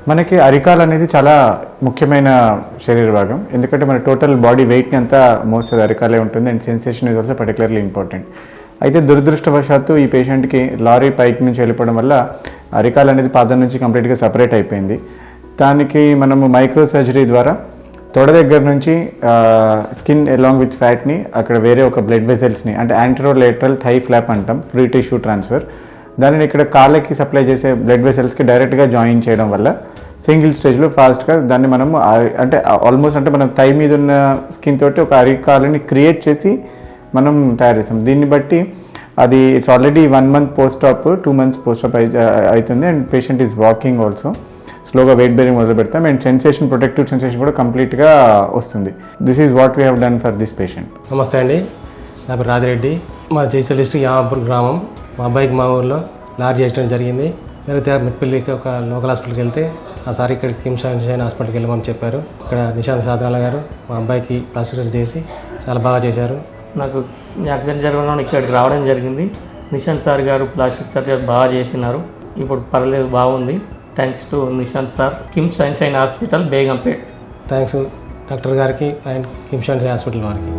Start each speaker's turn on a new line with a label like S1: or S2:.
S1: మనకి అరికాలు అనేది చాలా ముఖ్యమైన శరీర భాగం, ఎందుకంటే మన టోటల్ బాడీ వెయిట్ని అంతా మోస్తుంది అరికాలే ఉంటుంది. And sensation is also particularly important. అయితే దురదృష్టవశాత్తు ఈ పేషెంట్కి లారీ పైకి నుంచి వెళ్ళిపోవడం వల్ల అరికాలు అనేది పాదం నుంచి కంప్లీట్గా సపరేట్ అయిపోయింది. దానికి మనము మైక్రో సర్జరీ ద్వారా తొడ దగ్గర నుంచి స్కిన్ అలాంగ్ విత్ ఫ్యాట్ని అక్కడ వేరే ఒక బ్లడ్ వెసల్స్ని, అంటే యాంటరోలేటరల్ థై ఫ్లాప్ అంటాం, ఫ్రీ టిష్యూ ట్రాన్స్ఫర్, దానిని ఇక్కడ కాళ్ళకి సప్లై చేసే బ్లడ్ వెసల్స్కి డైరెక్ట్గా జాయిన్ చేయడం వల్ల సింగిల్ స్టేజ్లో ఫాస్ట్గా దాన్ని మనము అంటే ఆల్మోస్ట్ అంటే మనం థై మీద ఉన్న స్కిన్ తోటి ఒక అరికాలని క్రియేట్ చేసి మనం తయారు చేస్తాం. దీన్ని బట్టి అది it's already 1 month post op, 2 months post op అవుతుంది. And patient is walking also, స్లోగా వెయిట్ బేరింగ్ మొదలు పెడతాం. అండ్ సెన్సేషన్, ప్రొటెక్టివ్ సెన్సేషన్ కూడా కంప్లీట్గా వస్తుంది. This is what we have done for this patient.
S2: నమస్తే అండి, నా పేరు రాజిరెడ్డి, మా జైసల్ డిస్ట్రిక్ట్ యామాపూర్ గ్రామం. మా అబ్బాయికి మా ఊర్లో లారీ యాక్సిడెంట్ జరిగింది. జరిగితే మెట్పల్లికి ఒక లోకల్ హాస్పిటల్కి వెళ్తే ఆ సార్ ఇక్కడ కిమ్స్ షైన్ హాస్పిటల్కి వెళ్ళమని చెప్పారు. ఇక్కడ నిశాంత్ సాధనాల గారు మా అబ్బాయికి ప్లాస్టిక్ సర్జరీ చేసి చాలా బాగా చేశారు.
S3: నాకు యాక్సిడెంట్ జరగడం ఇక్కడికి రావడం జరిగింది. నిశాంత్ సార్ గారు ప్లాస్టిక్ సర్జరీ బాగా చేసినారు. ఇప్పుడు పర్లేదు, బాగుంది. Thanks to Nishant sir, KIMS shine hospital, Begumpet.
S2: Thanks doctor గారికి అండ్ కిమ్స్ షైన్ హాస్పిటల్ వారికి.